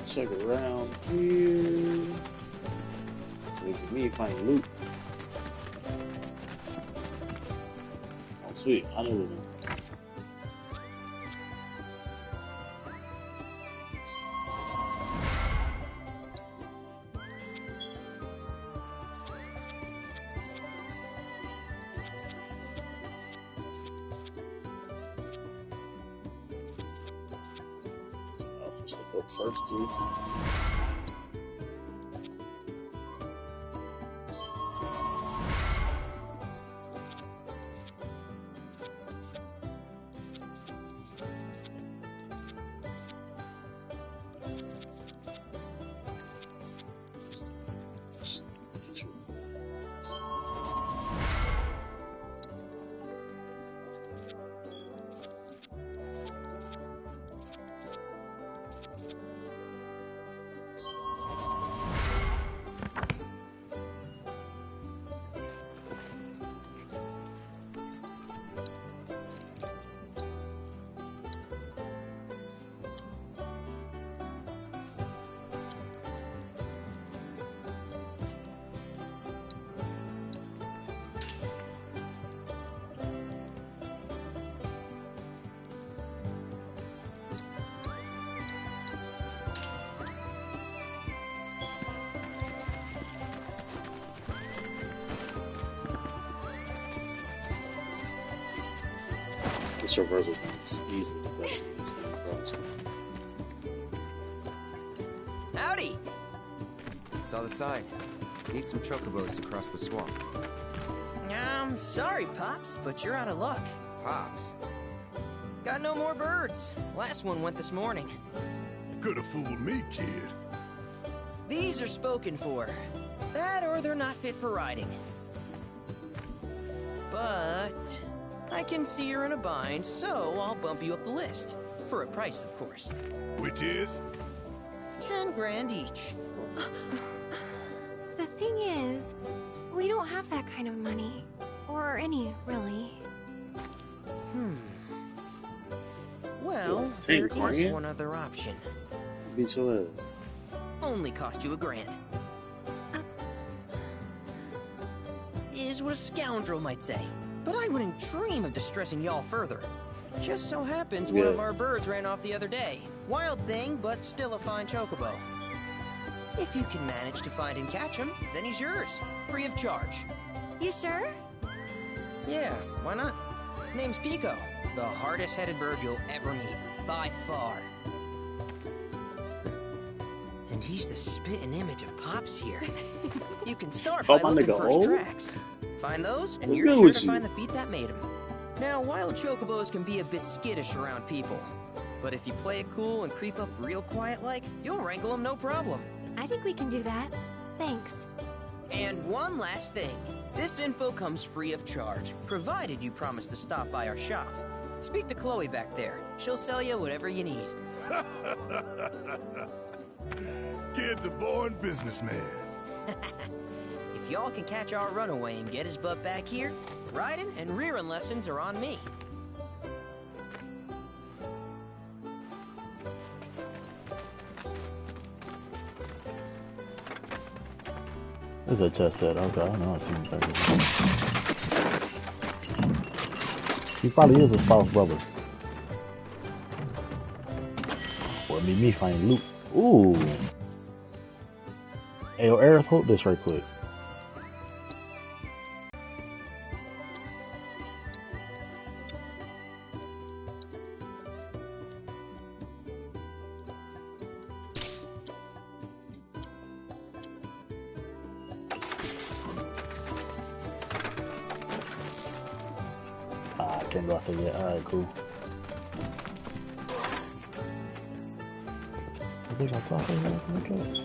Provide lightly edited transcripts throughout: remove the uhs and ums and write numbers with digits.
Check around here. Wait for me to find loot. Oh, sweet. I know what first two. This reversal thing is easily the best thing that's going across. Howdy! Saw the sign. Need some chocobos to cross the swamp. I'm sorry, Pops, but you're out of luck. Pops? Got no more birds. Last one went this morning. Could have fooled me, kid. These are spoken for. That or they're not fit for riding. But I can see you're in a bind, so I'll bump you up the list. For a price, of course. Which is? 10 grand each. The thing is, we don't have that kind of money. Or any, really. Well, there is one other option. Beat your ass. Only cost you $1,000. Is what a scoundrel might say. But I wouldn't dream of distressing y'all further. Just so happens one of our birds ran off the other day. Wild thing, but still a fine chocobo. If you can manage to find and catch him, then he's yours. Free of charge. You sure? Yeah, why not? Name's Pico. The hardest-headed bird you'll ever meet. By far. And he's the spitting image of Pops here. You can start by looking for his tracks. Find those, and you're sure to find the feet that made him. Now, wild chocobos can be a bit skittish around people. But if you play it cool and creep up real quiet-like, you'll wrangle them no problem. I think we can do that. Thanks. And one last thing. This info comes free of charge, provided you promise to stop by our shop. Speak to Chloe back there. She'll sell you whatever you need. Kid's a born businessman. If y'all can catch our runaway and get his butt back here, riding and rearing lessons are on me. There's a chest there. Okay, I know I see him back there. He probably is a spouse brother. Or me find loot. Ooh. Hey, yo, Aerith, hold this right quick. Ah, I can't go out there yet. Alright, cool. I think I saw something. Okay.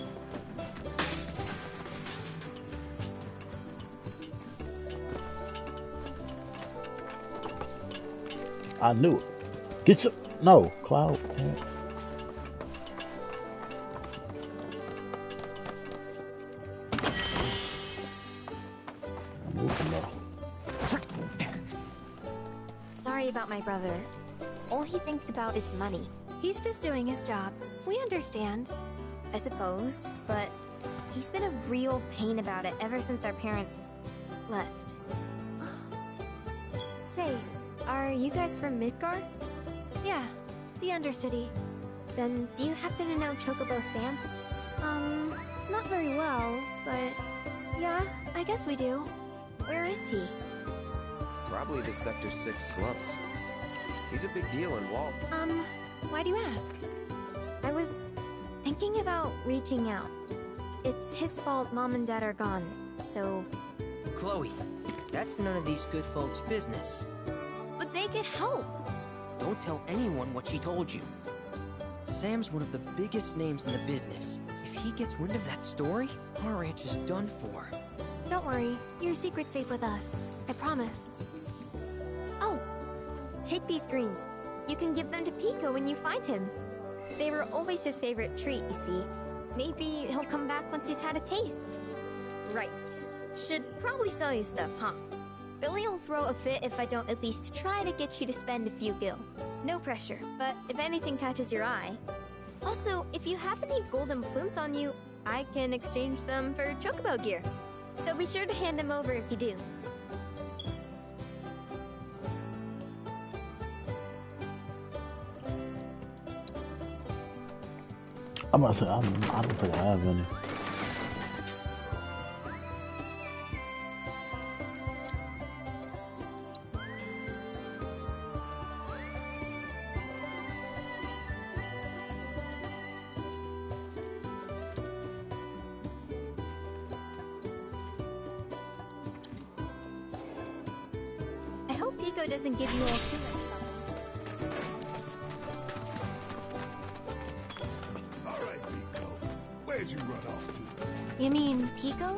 I knew it. Get your... No, Cloud. I'm moving though. Sorry about my brother. All he thinks about is money. He's just doing his job. We understand. I suppose, but he's been a real pain about it ever since our parents left. Say, are you guys from Midgard? Yeah, the Undercity. Then do you happen to know Chocobo Sam? Not very well, but yeah, I guess we do. Where is he? Probably the Sector 6 slums. He's a big deal in Wall. Why do you ask? I was thinking about reaching out. It's his fault Mom and Dad are gone, so... Chloe, that's none of these good folks' business. But they could help! Don't tell anyone what she told you. Sam's one of the biggest names in the business. If he gets wind of that story, our ranch is done for. Don't worry, your secret's safe with us. I promise. Oh! Take these greens. You can give them to Pico when you find him. They were always his favorite treat, you see. Maybe he'll come back once he's had a taste. Right. Should probably sell you stuff, huh? Billy will throw a fit if I don't at least try to get you to spend a few gil. No pressure, but if anything catches your eye. Also, if you have any golden plumes on you, I can exchange them for chocobo gear. So be sure to hand them over if you do. I'm about to say, I don't think I have any. I hope Pico doesn't give you all too much trouble. Where'd you run off to? You mean Pico?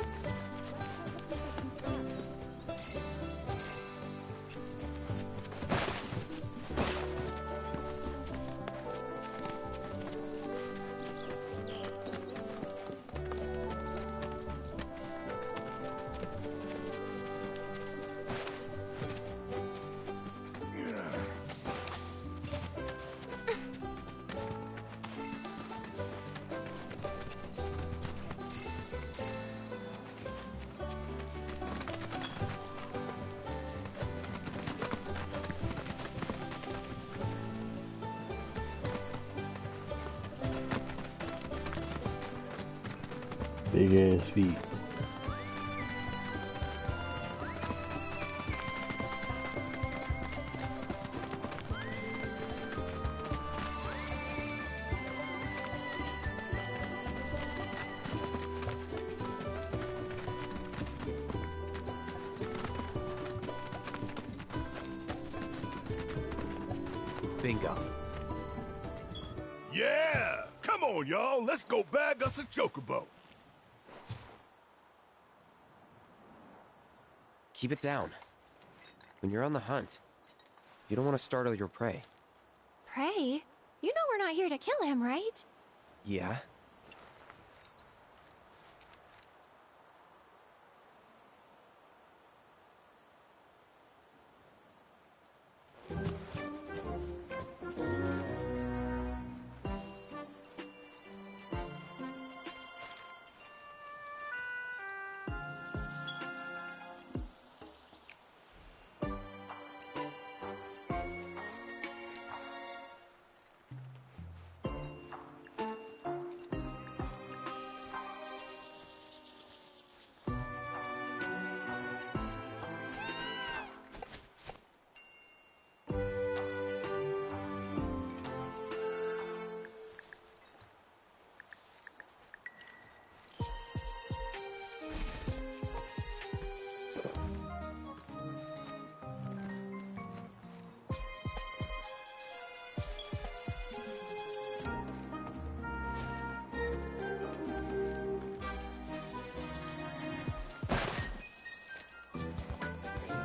Big ass feet. Bingo. Yeah! Come on, y'all. Let's go bag us a chocobo. Keep it down. When you're on the hunt, you don't want to startle your prey. Prey? You know we're not here to kill him, right? Yeah?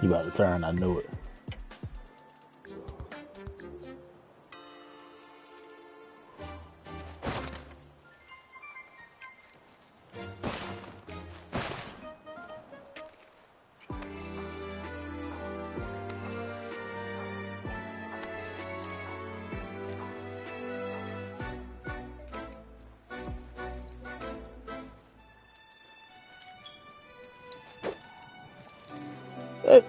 You about to turn, I knew it. Hey.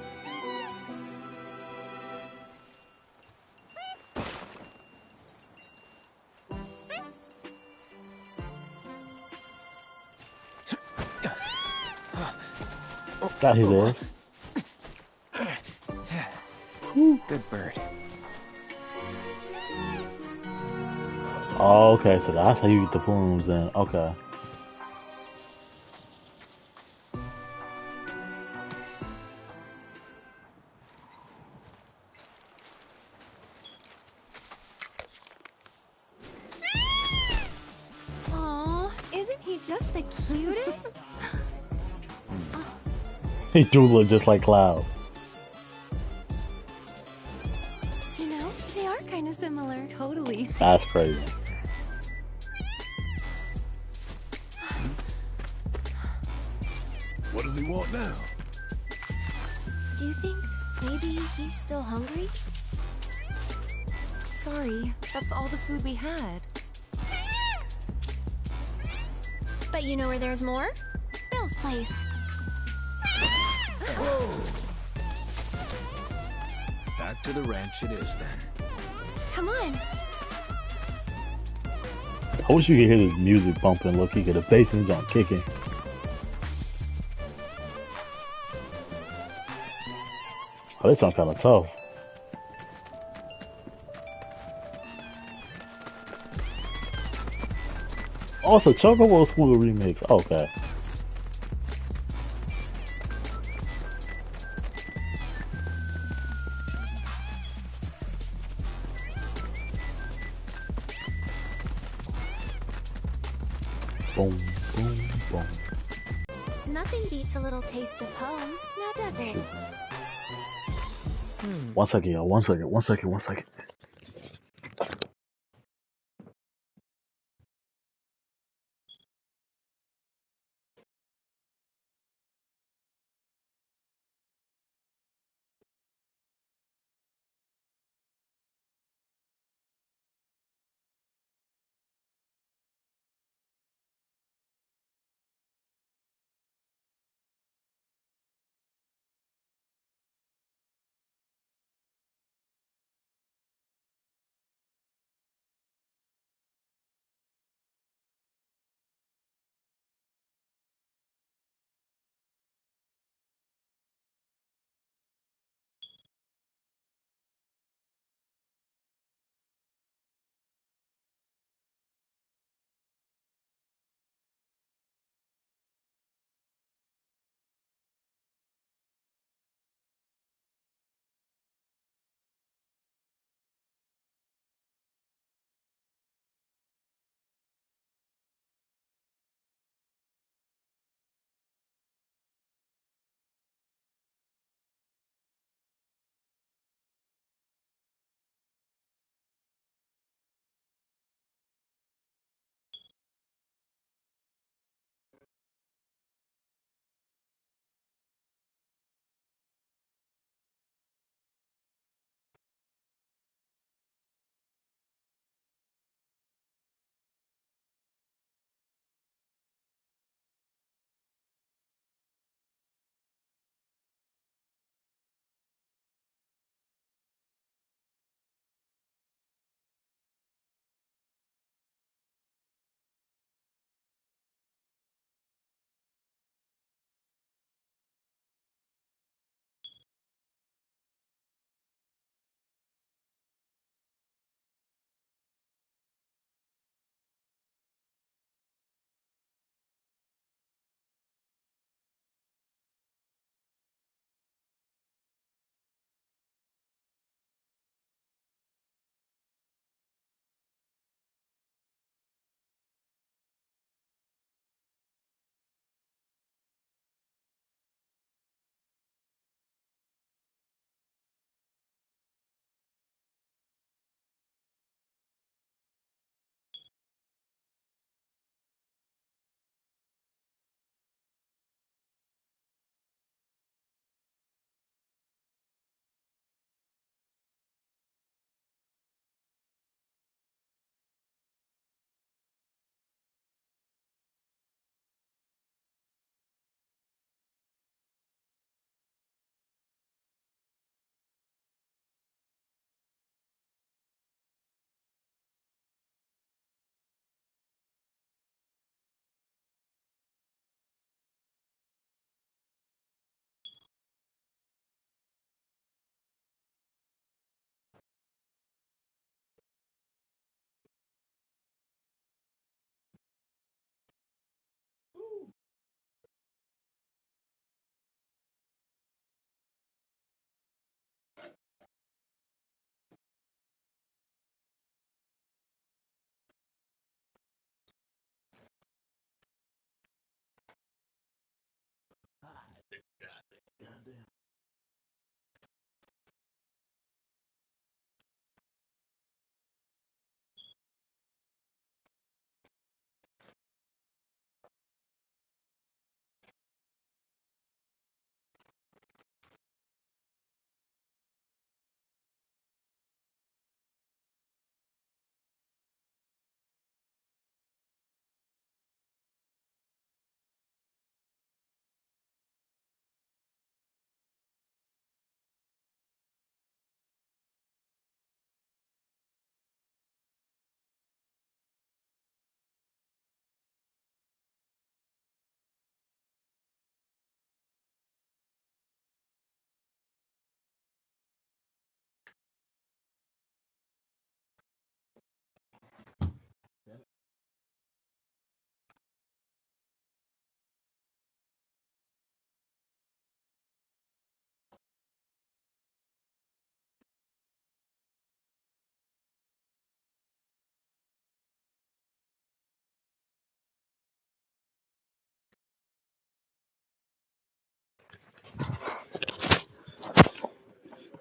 Got his ass. Good bird. Oh, okay, so that's how you get the plumes then. Okay. Aw, isn't he just the cutest? He do look just like Cloud. You know, they are kind of similar. Totally. That's crazy. What does he want now? Do you think maybe he's still hungry? Sorry, that's all the food we had. But you know where there's more? Bill's place. Back to the ranch it is then. Come on. I wish you could hear this music bumping. Look, you get the bass is on kicking. Oh, this song kind of tough. Oh, it's a Chocobo School remix. Okay. Boom, boom, boom. Nothing beats a little taste of home, now does it? 1 second, y'all. 1 second. 1 second. 1 second.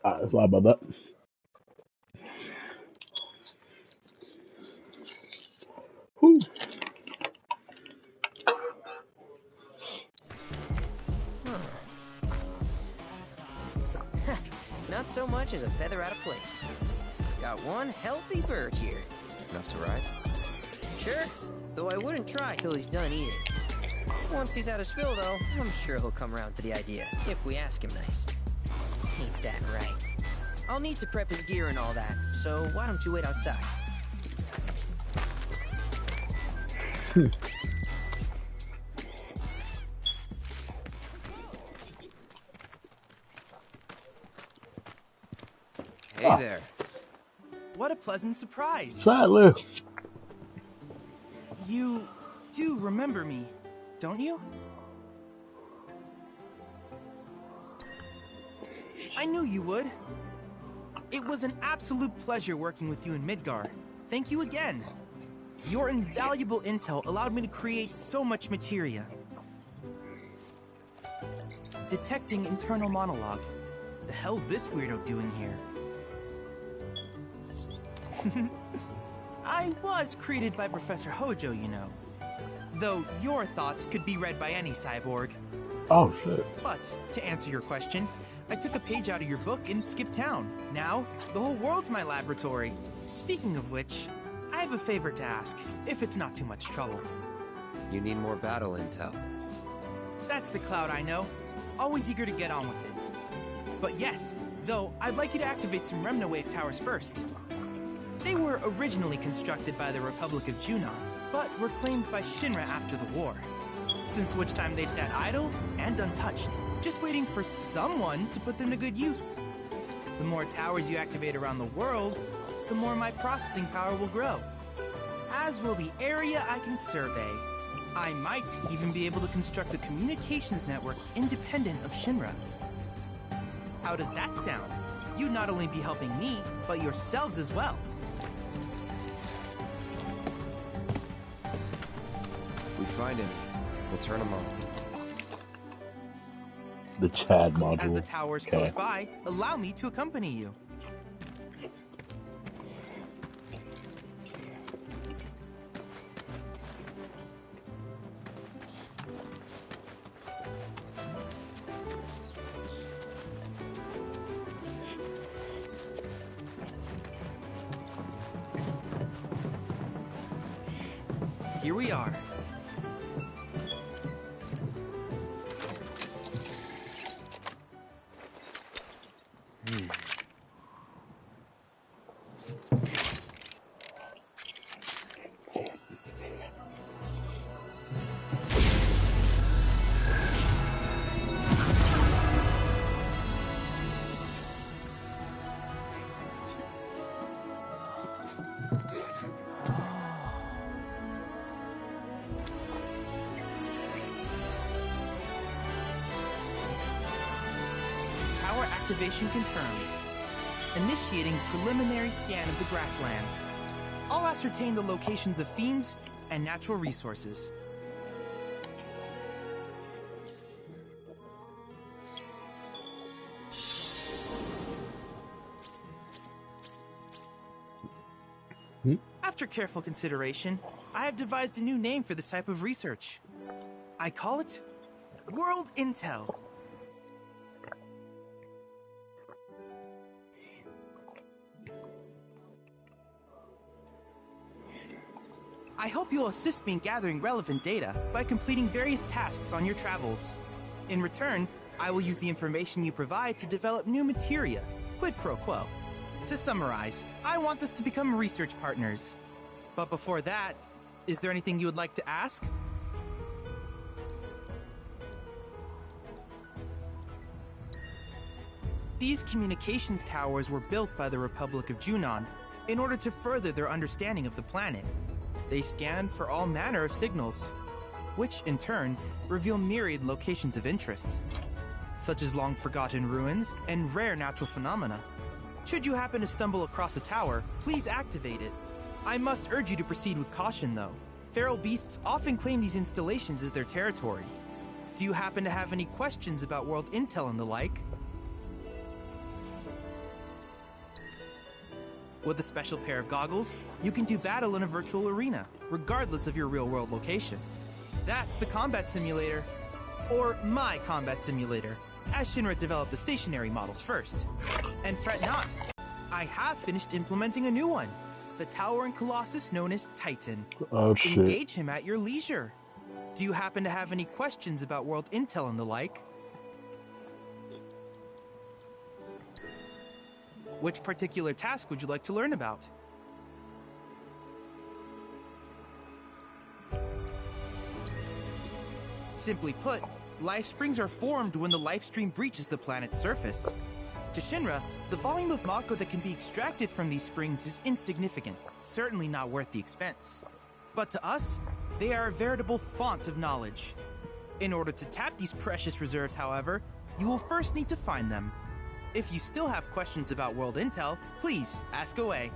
Sorry about that. Whew. Not so much as a feather out of place. Got one healthy bird here. Enough to ride? Sure, though I wouldn't try till he's done eating. Once he's had his fill, though, I'm sure he'll come around to the idea, if we ask him nice. Ain't that right? I'll need to prep his gear and all that, so why don't you wait outside? Hey there. What a pleasant surprise. Sadly. You do remember me, don't you? I knew you would. It was an absolute pleasure working with you in Midgar. Thank you again. Your invaluable intel allowed me to create so much materia. Detecting internal monologue. The hell's this weirdo doing here? I was created by Professor Hojo, you know. Though your thoughts could be read by any cyborg. Oh, shit. But, to answer your question, I took a page out of your book and skipped town. Now, the whole world's my laboratory. Speaking of which, I have a favor to ask, if it's not too much trouble. You need more battle intel. That's the Cloud I know. Always eager to get on with it. But yes, though, I'd like you to activate some Remna Wave towers first. They were originally constructed by the Republic of Junon, but were claimed by Shinra after the war. Since which time they've sat idle and untouched, just waiting for someone to put them to good use. The more towers you activate around the world, the more my processing power will grow. As will the area I can survey. I might even be able to construct a communications network independent of Shinra. How does that sound? You'd not only be helping me, but yourselves as well. If we find any, we'll turn them on. The Chad module. As the towers close by, allow me to accompany you. Here we are. Activation confirmed. Initiating preliminary scan of the grasslands. I'll ascertain the locations of fiends and natural resources. After careful consideration, I have devised a new name for this type of research. I call it World Intel. I hope you'll assist me in gathering relevant data by completing various tasks on your travels. In return, I will use the information you provide to develop new materia, quid pro quo. To summarize, I want us to become research partners. But before that, is there anything you would like to ask? These communications towers were built by the Republic of Junon in order to further their understanding of the planet. They scan for all manner of signals, which in turn reveal myriad locations of interest, such as long-forgotten ruins and rare natural phenomena. Should you happen to stumble across a tower, please activate it. I must urge you to proceed with caution, though. Feral beasts often claim these installations as their territory. Do you happen to have any questions about world intel and the like? With a special pair of goggles, you can do battle in a virtual arena, regardless of your real-world location. That's the combat simulator. Or my combat simulator, as Shinra developed the stationary models first. And fret not, I have finished implementing a new one, the towering colossus known as Titan. Oh shit. Engage him at your leisure. Do you happen to have any questions about world intel and the like? Which particular task would you like to learn about? Simply put, life springs are formed when the life stream breaches the planet's surface. To Shinra, the volume of Mako that can be extracted from these springs is insignificant, certainly not worth the expense. But to us, they are a veritable font of knowledge. In order to tap these precious reserves, however, you will first need to find them. If you still have questions about world intel, please ask away.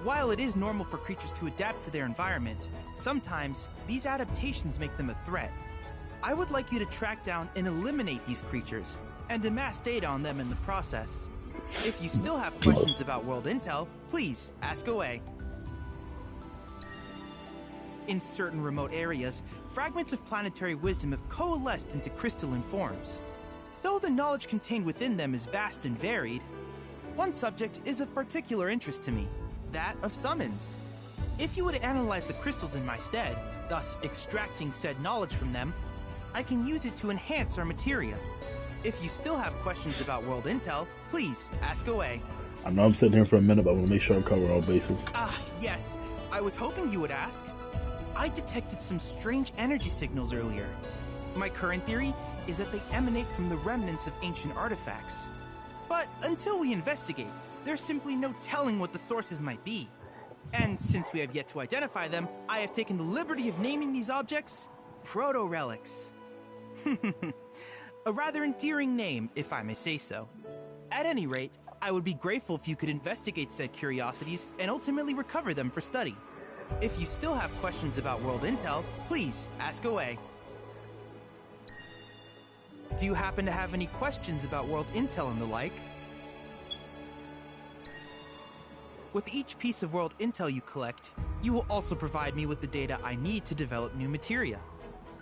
While it is normal for creatures to adapt to their environment, sometimes these adaptations make them a threat. I would like you to track down and eliminate these creatures, and amass data on them in the process. If you still have questions about world intel, please ask away. In certain remote areas, fragments of planetary wisdom have coalesced into crystalline forms. Though the knowledge contained within them is vast and varied, one subject is of particular interest to me, that of summons. If you would analyze the crystals in my stead, thus extracting said knowledge from them, I can use it to enhance our materia. If you still have questions about world intel, please ask away. I know I'm sitting here for a minute, but I want to make sure I cover all bases. Yes. I was hoping you would ask. I detected some strange energy signals earlier. My current theory is that they emanate from the remnants of ancient artifacts. But until we investigate, there's simply no telling what the sources might be. And since we have yet to identify them, I have taken the liberty of naming these objects proto-relics. A rather endearing name, if I may say so. At any rate, I would be grateful if you could investigate said curiosities and ultimately recover them for study. If you still have questions about world intel, please ask away. Do you happen to have any questions about world intel and the like? With each piece of world intel you collect, you will also provide me with the data I need to develop new materia.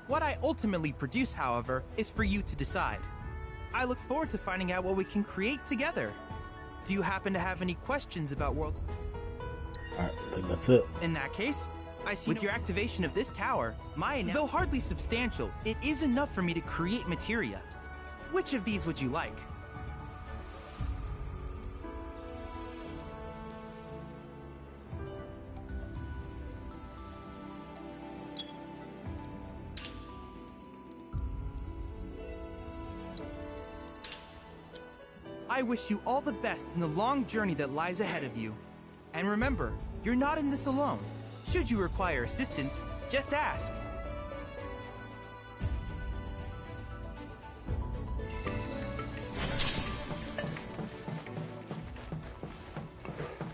What I ultimately produce, however, is for you to decide. I look forward to finding out what we can create together. Do you happen to have any questions about world... Alright, I think that's it. In that case, I see with your activation of this tower, though hardly substantial, it is enough for me to create materia. Which of these would you like? I wish you all the best in the long journey that lies ahead of you. And remember, you're not in this alone. Should you require assistance, just ask.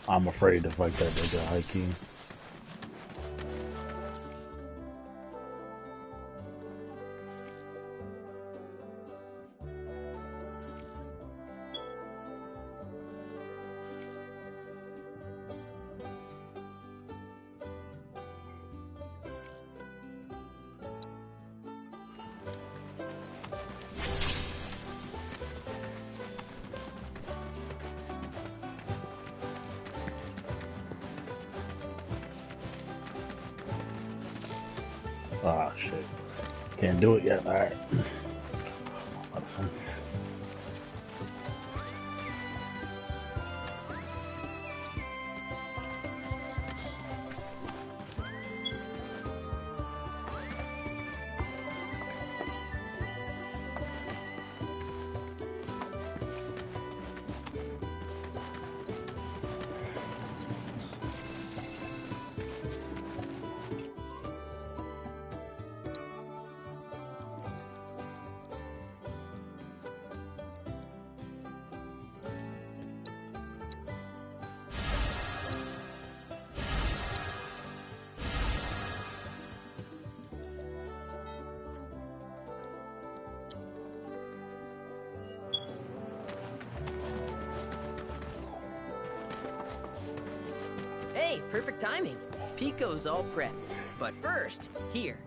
I'm afraid to fight that nigga high key. Ah, shit. Can't do it yet. Alright. Hey, perfect timing. Pico's all prepped. But first, here,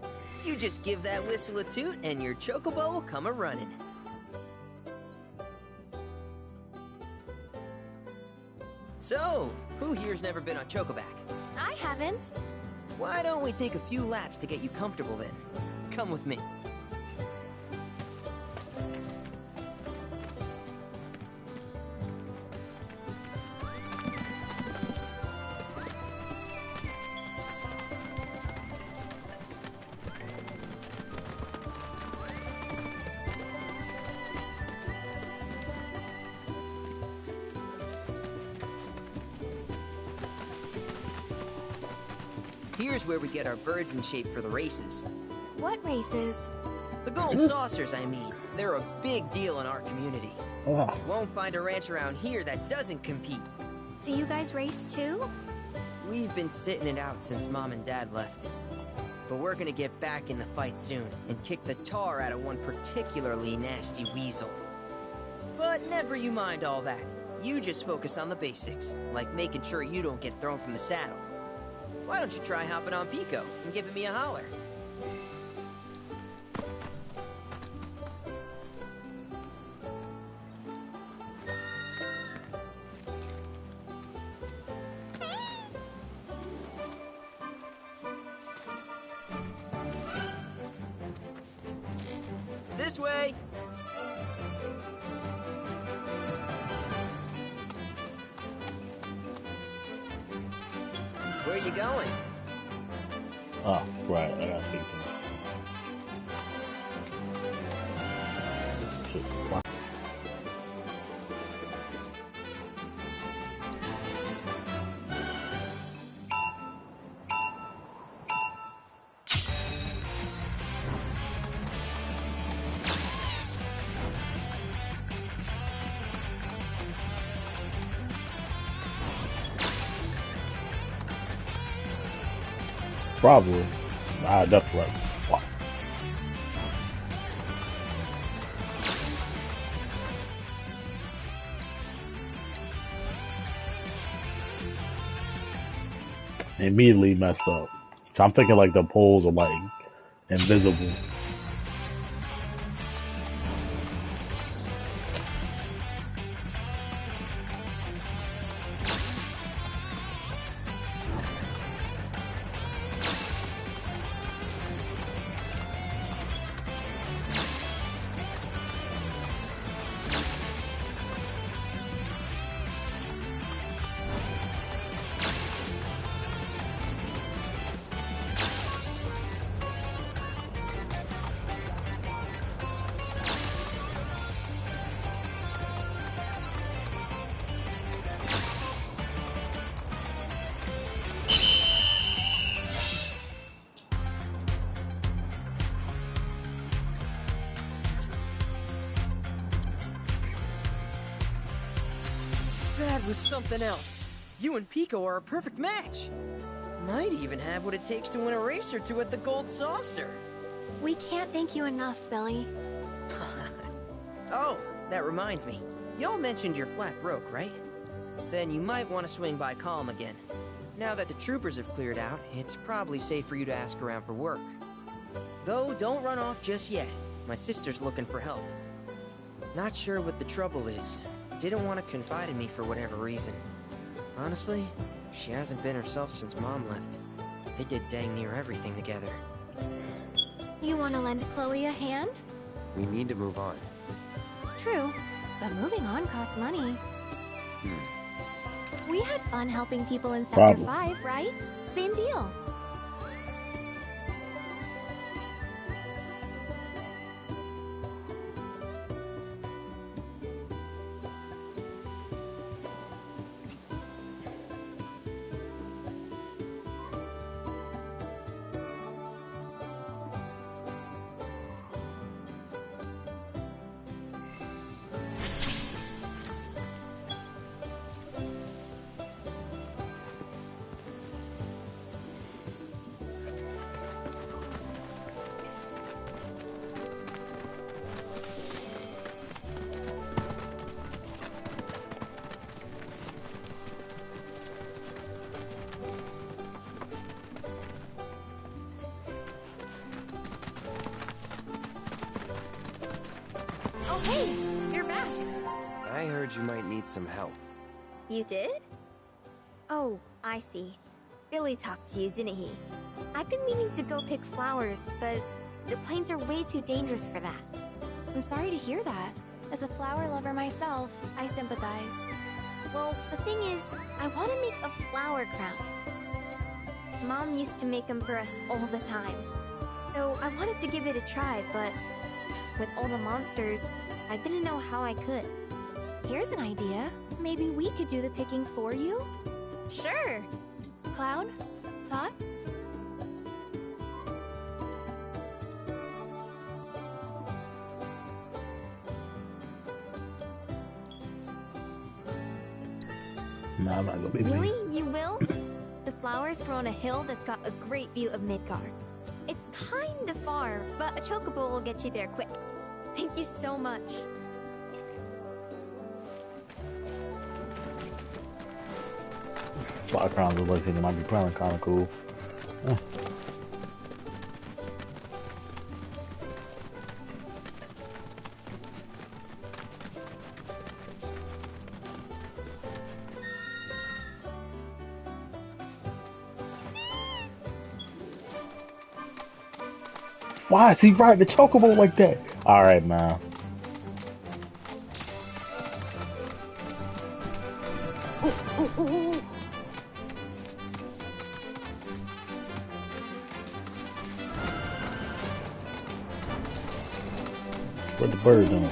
you just give that whistle a toot and your chocobo will come a-running. So, who here's never been on Chocoback? I haven't. Why don't we take a few laps to get you comfortable then? Come with me. Here's where we get our birds in shape for the races. What races? The gold saucers, I mean. They're a big deal in our community. You won't find a ranch around here that doesn't compete. So you guys race too? We've been sitting it out since Mom and Dad left. But we're gonna get back in the fight soon and kick the tar out of one particularly nasty weasel. But never you mind all that. You just focus on the basics, like making sure you don't get thrown from the saddle. Why don't you try hopping on Pico and giving me a holler? This way! Where you going? Oh, right. I gotta speak to him. Shit, why? Probably. I definitely. What? Immediately messed up. So I'm thinking like the poles are like invisible. That was something else. You and Pico are a perfect match. Might even have what it takes to win a race or two at the Gold Saucer. We can't thank you enough, Billy. Oh, that reminds me. Y'all mentioned you're flat broke, right? Then you might want to swing by Calm again. Now that the troopers have cleared out, it's probably safe for you to ask around for work. Though, don't run off just yet. My sister's looking for help. Not sure what the trouble is. Didn't want to confide in me for whatever reason. Honestly, she hasn't been herself since Mom left. They did dang near everything together. You want to lend Chloe a hand? We need to move on. True, but moving on costs money. We had fun helping people in Sector 5, right? Same deal. Hey, you're back. I heard you might need some help. You did? Oh, I see. Billy talked to you, didn't he? I've been meaning to go pick flowers, but the plains are way too dangerous for that. I'm sorry to hear that. As a flower lover myself, I sympathize. Well, the thing is, I want to make a flower crown. Mom used to make them for us all the time. So I wanted to give it a try, but with all the monsters, I didn't know how I could. Here's an idea. Maybe we could do the picking for you? Sure! Cloud, thoughts? No, I'm not gonna be Really? You will? The flowers grow on a hill that's got a great view of Midgard. It's kinda far, but a chocobo will get you there quick. Thank you so much. Flower crowns look like they might be kind of cool. Eh. Why is he riding the chocobo like that? Alright, man. What the bird doing?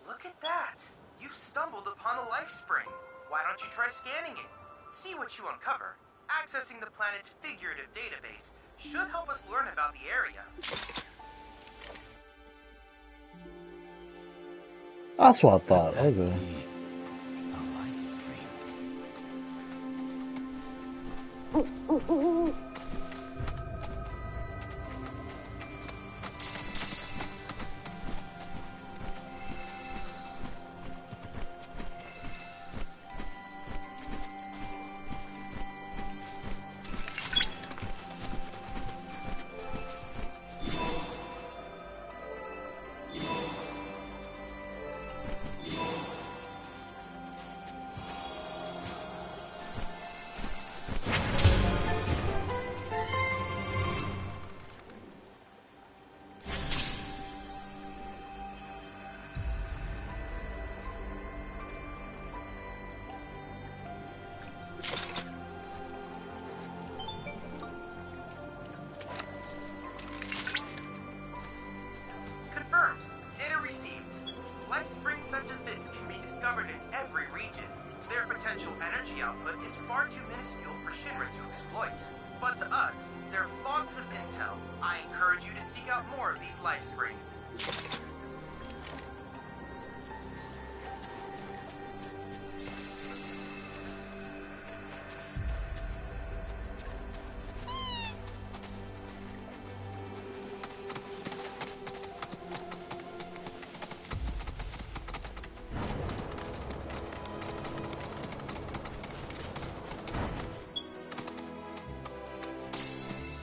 Look at that! You've stumbled upon a life spring. Why don't you try scanning it? See what you uncover. Accessing the planet's figurative database should help us learn about the area. That's what I thought. Okay. Confirmed. Data received. Life springs such as this can be discovered in every region. Their potential energy output is far too minuscule for Shinra to exploit. But to us, they're fonts of intel. I encourage you to seek out more of these life springs.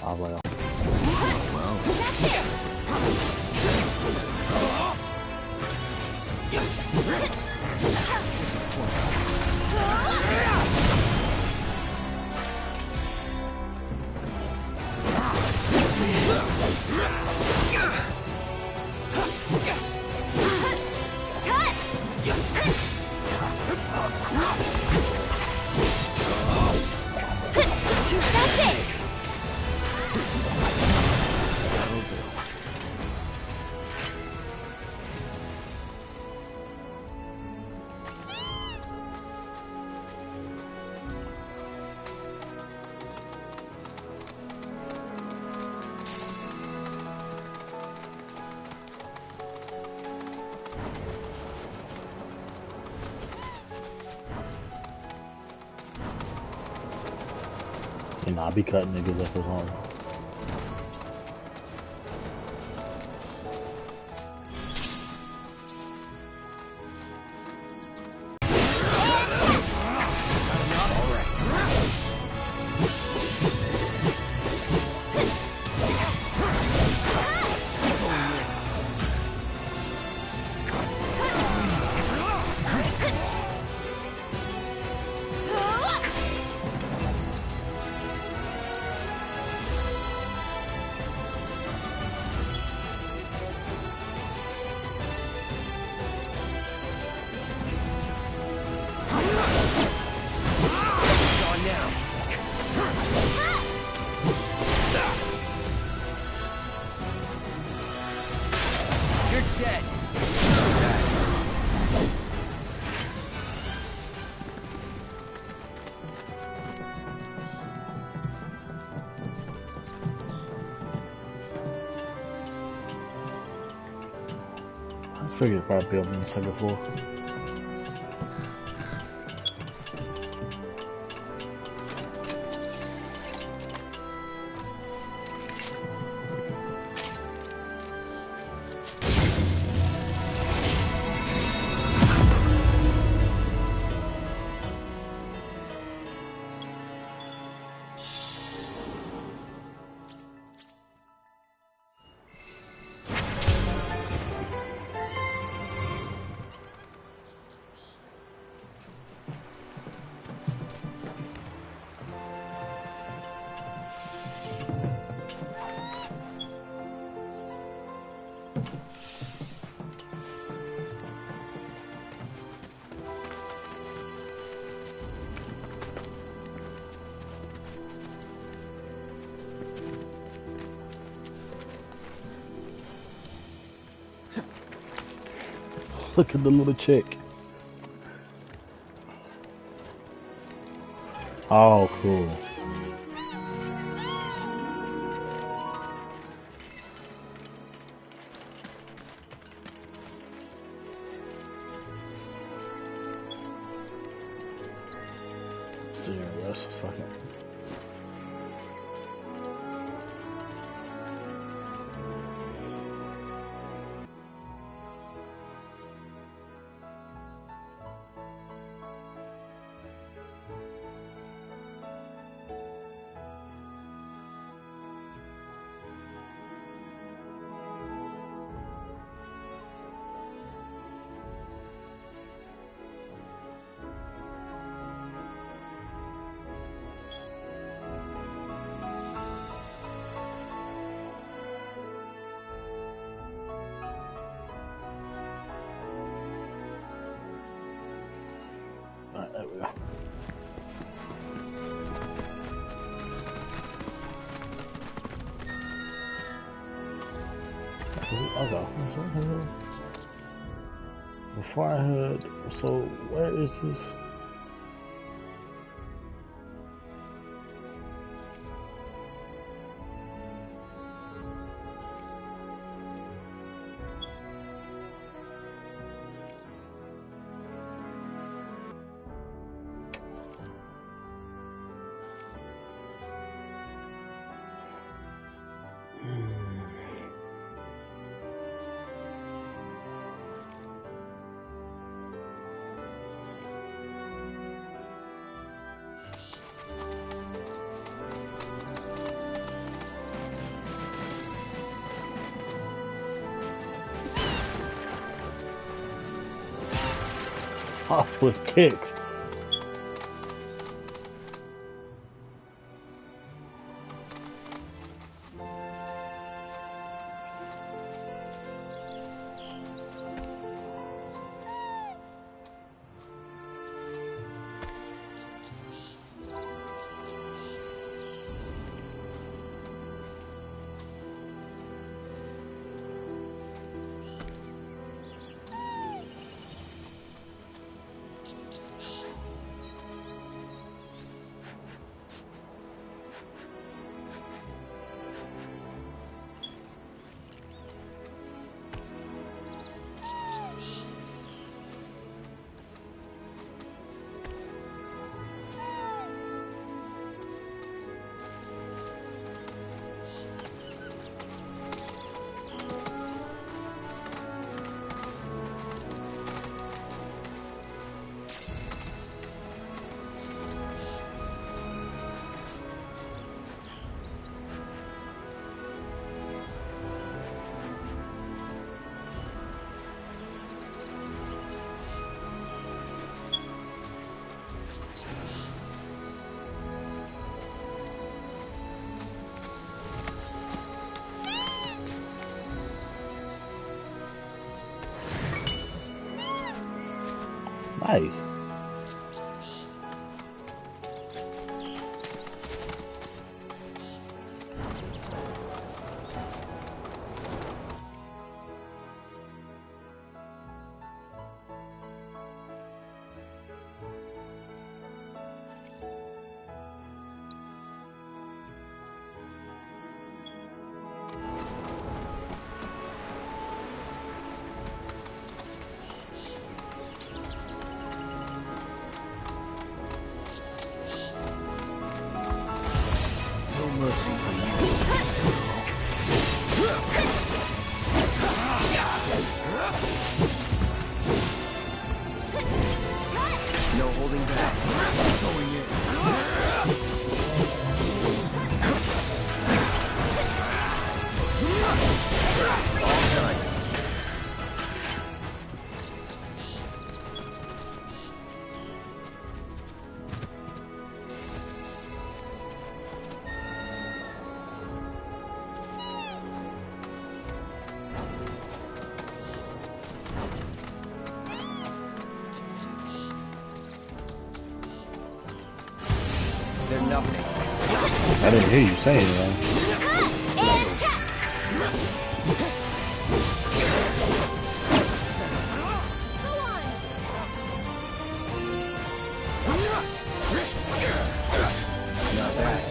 I was like, you know, I be cutting niggas up as home. figured it'd probably be up on the second floor. Look at the little chick. Oh, cool. Stay here, rest a second. Alright, there we go. Okay. Before I heard, so where is this? Off with kicks. Nice. nothing. I didn't hear you say anything. Not bad.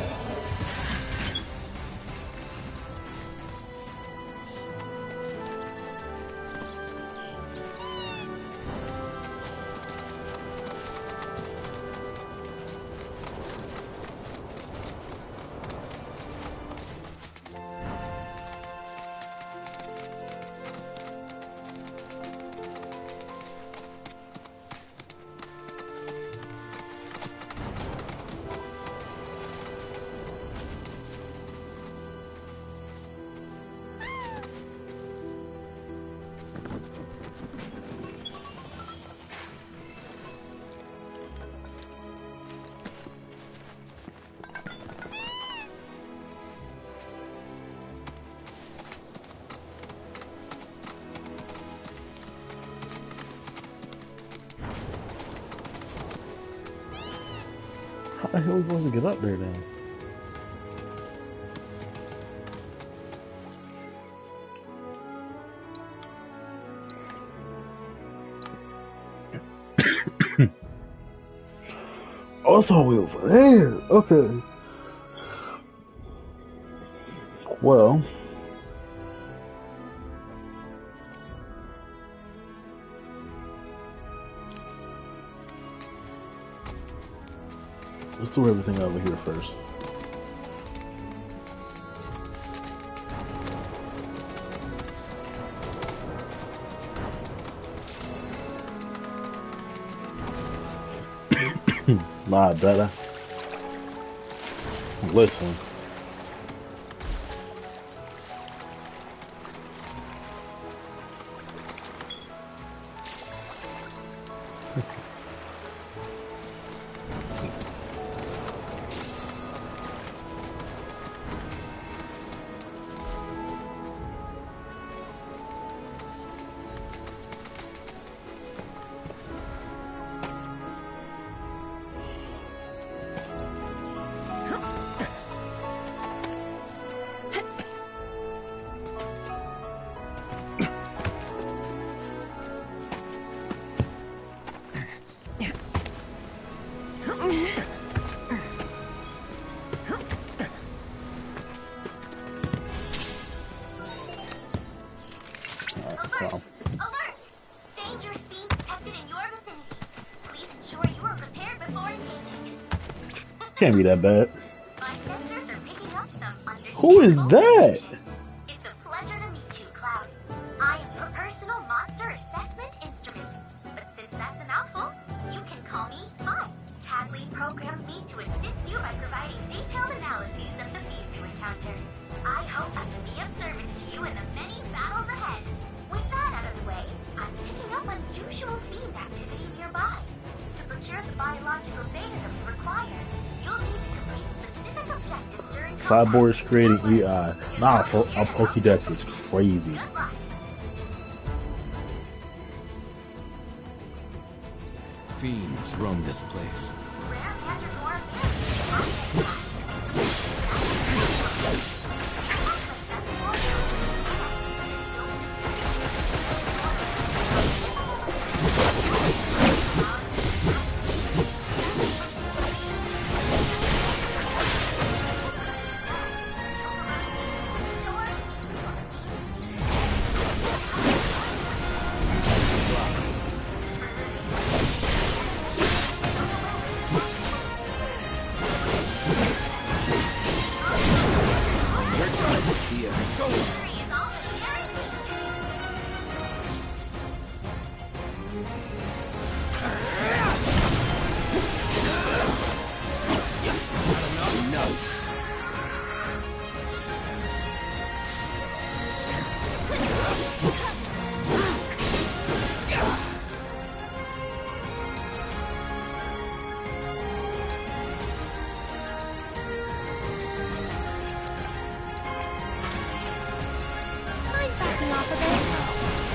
How the hell are we supposed to get up there then? Oh, it's all the way over there. Okay. Well. Let's do everything over here first. My brother. Listen. Can't be that bad. My sensors are picking up some Who is that? It's a pleasure to meet you, Cloud. I am your personal monster assessment instrument. But since that's a mouthful, you can call me Vi. Chadley programmed me to assist you by providing detailed analyses of the feeds you encounter. I hope I can be of service to you in the many battles ahead. With that out of the way, I'm picking up unusual fiend activity nearby. To procure the biological data that we require, you'll need to complete specific objectives during Cyborgs creating AI. Nah, a Pokédex is crazy. Fiends roam this place.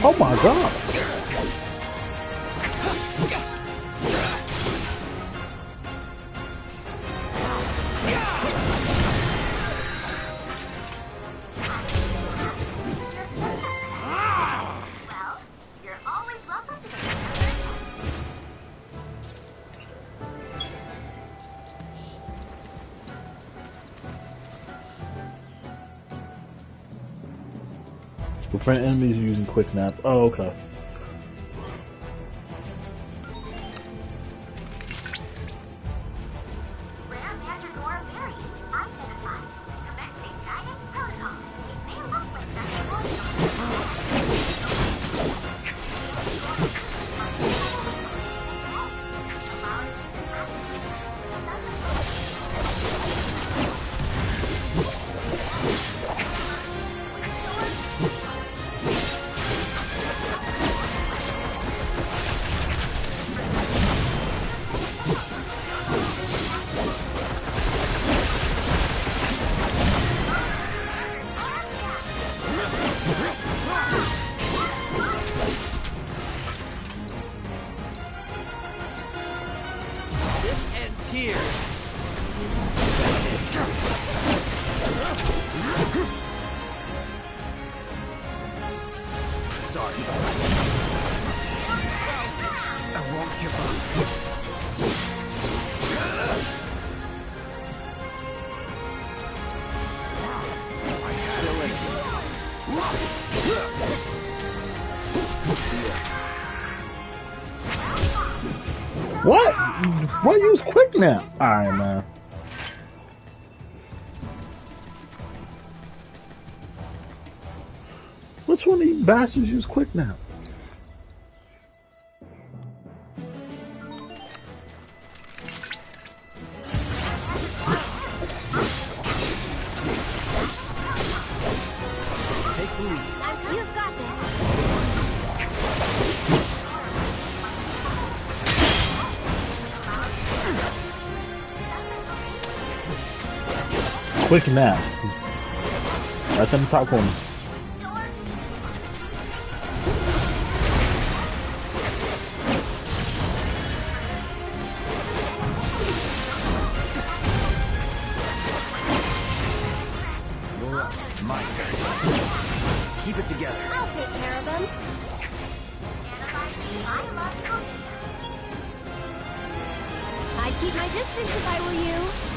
Oh my god! Prevent enemies using quick nap. Oh, okay. What? What use quick nap? Alright, man. Which one of you bastards use quick nap? Take the lead. You've got this. Quick nap. That's in the top corner. My turn. Keep it together. I'll take care of them. I'd keep my distance if I were you.